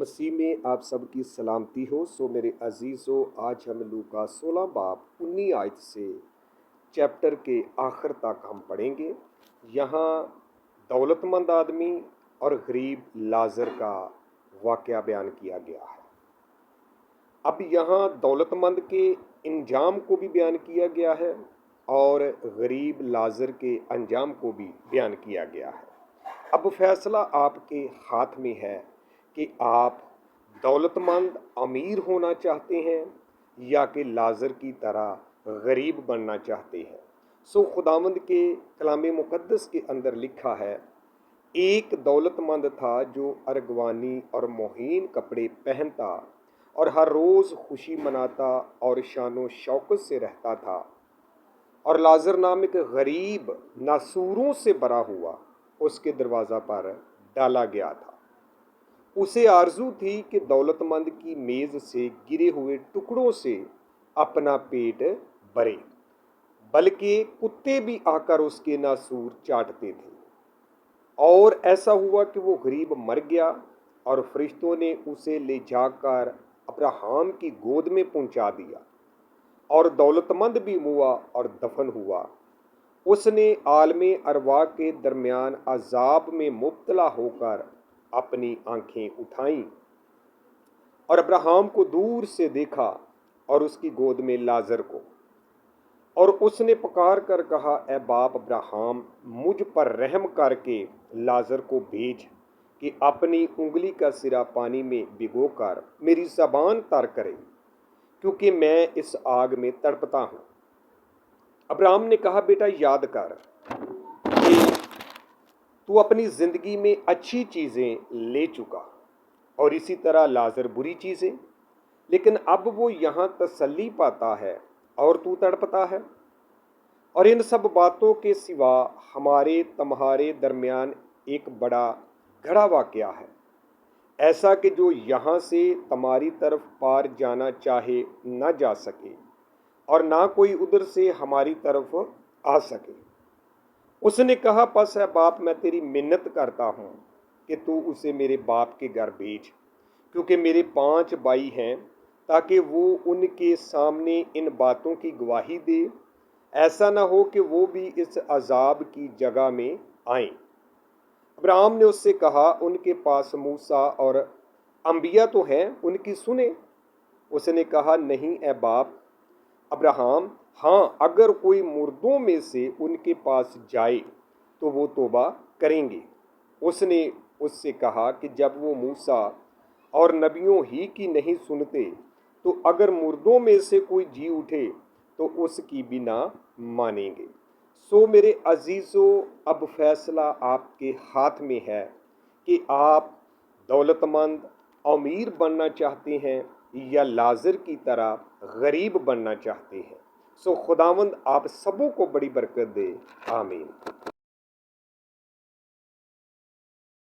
मसीह में आप सबकी सलामती हो। मेरे अजीज़ों, आज हम लूका 16 बाब 19 आयत से चैप्टर के आखिर तक हम पढ़ेंगे। यहाँ दौलतमंद आदमी और गरीब लाजर का वाक़या बयान किया गया है। अब यहाँ दौलतमंद के इंजाम को भी बयान किया गया है और गरीब लाजर के अंजाम को भी बयान किया गया है। अब फैसला आपके हाथ में है कि आप दौलतमंद अमीर होना चाहते हैं या कि लाजर की तरह गरीब बनना चाहते हैं। खुदावंद के कलाम मुक़द्दस के अंदर लिखा है, एक दौलतमंद था जो अरगवानी और मोहीन कपड़े पहनता और हर रोज़ खुशी मनाता और शानो शौकत से रहता था, और लाजर नाम एक गरीब नासूरों से भरा हुआ उसके दरवाज़ा पर डाला गया था। उसे आरजू थी कि दौलतमंद की मेज़ से गिरे हुए टुकड़ों से अपना पेट भरे, बल्कि कुत्ते भी आकर उसके नासूर चाटते थे। और ऐसा हुआ कि वो गरीब मर गया और फरिश्तों ने उसे ले जाकर अब्राहम की गोद में पहुंचा दिया। और दौलतमंद भी मुआ और दफन हुआ। उसने आलमे अरवा के दरमियान अजाब में मुब्तला होकर अपनी आंखें उठाईं और अब्राहम को दूर से देखा और उसकी गोद में लाजर को, और उसने पुकार कर कहा, ए बाप अब्राहम, मुझ पर रहम करके लाजर को भेज कि अपनी उंगली का सिरा पानी में भिगोकर मेरी ज़बान तर करे, क्योंकि मैं इस आग में तड़पता हूँ। अब्राहम ने कहा, बेटा याद कर कि तू अपनी ज़िंदगी में अच्छी चीज़ें ले चुका और इसी तरह लाजर बुरी चीज़ें, लेकिन अब वो यहाँ तसल्ली पाता है और तू तड़पता है। और इन सब बातों के सिवा हमारे तुम्हारे दरमियान एक बड़ा घड़ा वाक़या है, ऐसा कि जो यहाँ से तुम्हारी तरफ पार जाना चाहे न जा सके और ना कोई उधर से हमारी तरफ आ सके। उसने कहा, बस है बाप, मैं तेरी मिन्नत करता हूँ कि तू उसे मेरे बाप के घर भेज, क्योंकि मेरे 5 भाई हैं, ताकि वो उनके सामने इन बातों की गवाही दे। ऐसा ना हो कि वो भी इस अजाब की जगह में आएं। अब्राहम ने उससे कहा, उनके पास मूसा और अंबिया तो हैं, उनकी सुने। उसने कहा, नहीं ए बाप अब्राहम, हाँ, अगर कोई मुर्दों में से उनके पास जाए तो वो तौबा करेंगे। उसने उससे कहा कि जब वो मूसा और नबियों ही की नहीं सुनते, तो अगर मुर्दों में से कोई जी उठे तो उसकी भी ना मानेंगे। मेरे अजीज़ों, अब फैसला आपके हाथ में है कि आप दौलतमंद अमीर बनना चाहते हैं या लाजर की तरह गरीब बनना चाहते हैं। खुदावंद आप सबों को बड़ी बरकत दे। आमीन।